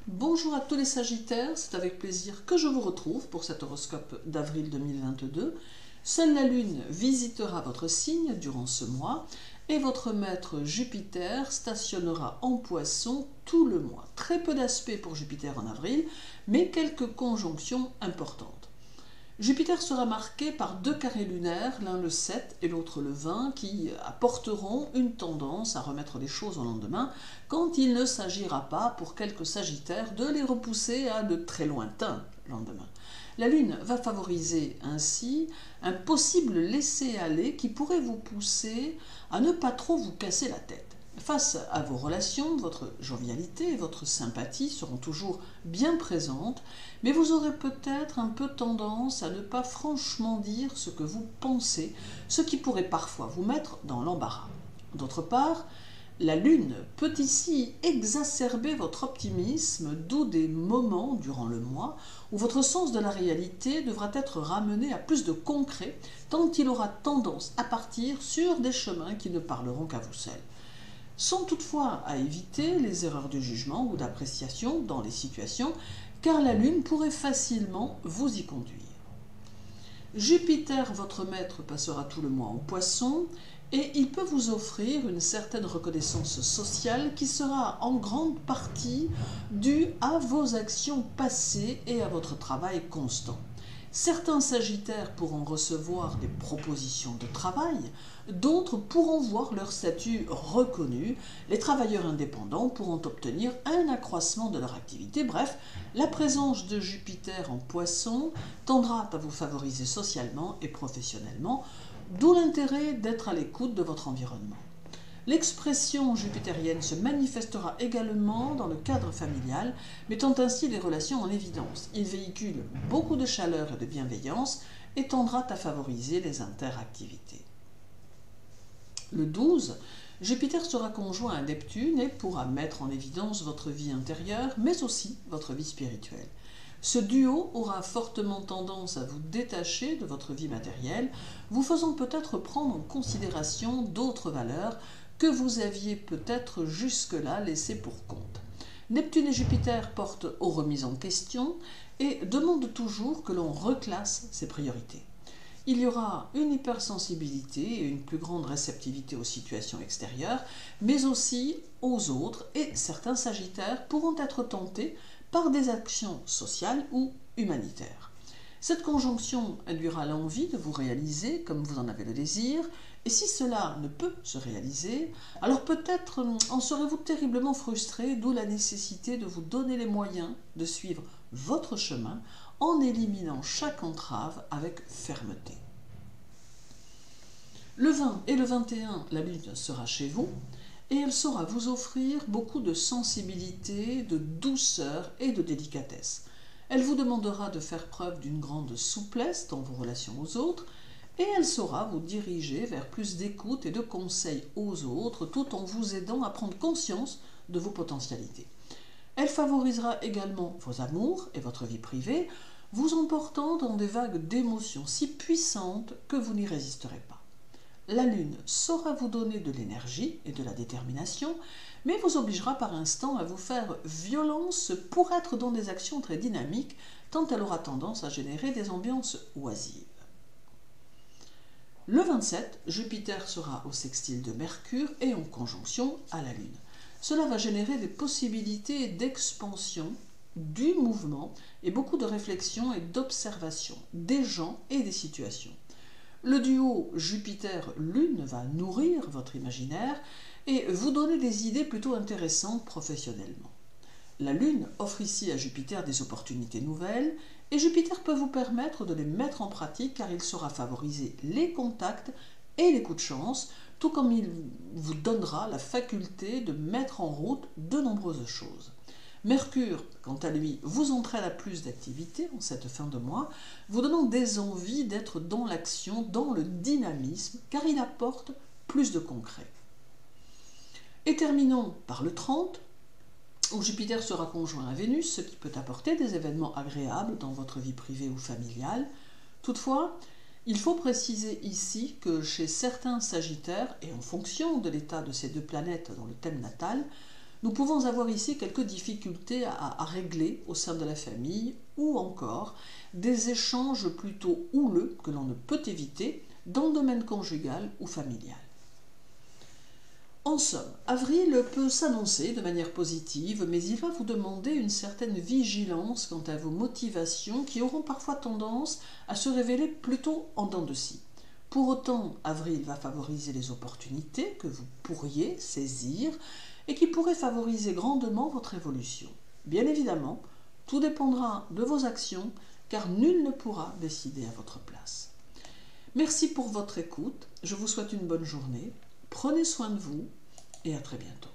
Bonjour à tous les Sagittaires, c'est avec plaisir que je vous retrouve pour cet horoscope d'avril 2022. Seule la Lune visitera votre signe durant ce mois et votre maître Jupiter stationnera en Poisson tout le mois. Très peu d'aspects pour Jupiter en avril, mais quelques conjonctions importantes. Jupiter sera marqué par deux carrés lunaires, l'un le 7 et l'autre le 20, qui apporteront une tendance à remettre les choses au lendemain quand il ne s'agira pas pour quelques Sagittaires de les repousser à de très lointains lendemains. La Lune va favoriser ainsi un possible laisser-aller qui pourrait vous pousser à ne pas trop vous casser la tête. Face à vos relations, votre jovialité et votre sympathie seront toujours bien présentes, mais vous aurez peut-être un peu tendance à ne pas franchement dire ce que vous pensez, ce qui pourrait parfois vous mettre dans l'embarras. D'autre part, la Lune peut ici exacerber votre optimisme, d'où des moments durant le mois où votre sens de la réalité devra être ramené à plus de concret, tant il aura tendance à partir sur des chemins qui ne parleront qu'à vous seul. Sont toutefois à éviter les erreurs de jugement ou d'appréciation dans les situations, car la Lune pourrait facilement vous y conduire. Jupiter, votre maître, passera tout le mois en Poisson et il peut vous offrir une certaine reconnaissance sociale qui sera en grande partie due à vos actions passées et à votre travail constant. Certains Sagittaires pourront recevoir des propositions de travail, d'autres pourront voir leur statut reconnu, les travailleurs indépendants pourront obtenir un accroissement de leur activité. Bref, la présence de Jupiter en Poisson tendra à vous favoriser socialement et professionnellement, d'où l'intérêt d'être à l'écoute de votre environnement. L'expression jupitérienne se manifestera également dans le cadre familial, mettant ainsi les relations en évidence. Il véhicule beaucoup de chaleur et de bienveillance et tendra à favoriser les interactivités. Le 12, Jupiter sera conjoint à Neptune et pourra mettre en évidence votre vie intérieure, mais aussi votre vie spirituelle. Ce duo aura fortement tendance à vous détacher de votre vie matérielle, vous faisant peut-être prendre en considération d'autres valeurs que vous aviez peut-être jusque-là laissées pour compte. Neptune et Jupiter portent aux remises en question et demandent toujours que l'on reclasse ses priorités. Il y aura une hypersensibilité et une plus grande réceptivité aux situations extérieures, mais aussi aux autres, et certains Sagittaires pourront être tentés par des actions sociales ou humanitaires. Cette conjonction induira l'envie de vous réaliser comme vous en avez le désir, et si cela ne peut se réaliser, alors peut-être en serez-vous terriblement frustré, d'où la nécessité de vous donner les moyens de suivre votre chemin en éliminant chaque entrave avec fermeté. Le 20 et le 21, la Lune sera chez vous et elle saura vous offrir beaucoup de sensibilité, de douceur et de délicatesse. Elle vous demandera de faire preuve d'une grande souplesse dans vos relations aux autres et elle saura vous diriger vers plus d'écoute et de conseils aux autres tout en vous aidant à prendre conscience de vos potentialités. Elle favorisera également vos amours et votre vie privée, vous emportant dans des vagues d'émotions si puissantes que vous n'y résisterez pas. La Lune saura vous donner de l'énergie et de la détermination, mais vous obligera par instant à vous faire violence pour être dans des actions très dynamiques, tant elle aura tendance à générer des ambiances oisives. Le 27, Jupiter sera au sextile de Mercure et en conjonction à la Lune. Cela va générer des possibilités d'expansion du mouvement et beaucoup de réflexion et d'observation des gens et des situations. Le duo Jupiter-Lune va nourrir votre imaginaire et vous donner des idées plutôt intéressantes professionnellement. La Lune offre ici à Jupiter des opportunités nouvelles et Jupiter peut vous permettre de les mettre en pratique car il saura favoriser les contacts et les coups de chance, tout comme il vous donnera la faculté de mettre en route de nombreuses choses. Mercure, quant à lui, vous entraîne à plus d'activité en cette fin de mois, vous donnant des envies d'être dans l'action, dans le dynamisme, car il apporte plus de concret. Et terminons par le 30, où Jupiter sera conjoint à Vénus, ce qui peut apporter des événements agréables dans votre vie privée ou familiale. Toutefois, il faut préciser ici que chez certains Sagittaires, et en fonction de l'état de ces deux planètes dans le thème natal, Nous pouvons avoir ici quelques difficultés à régler au sein de la famille ou encore des échanges plutôt houleux que l'on ne peut éviter dans le domaine conjugal ou familial. En somme, avril peut s'annoncer de manière positive, mais il va vous demander une certaine vigilance quant à vos motivations qui auront parfois tendance à se révéler plutôt en dents de scie. Pour autant, avril va favoriser les opportunités que vous pourriez saisir et qui pourraient favoriser grandement votre évolution. Bien évidemment, tout dépendra de vos actions, car nul ne pourra décider à votre place. Merci pour votre écoute, je vous souhaite une bonne journée, prenez soin de vous et à très bientôt.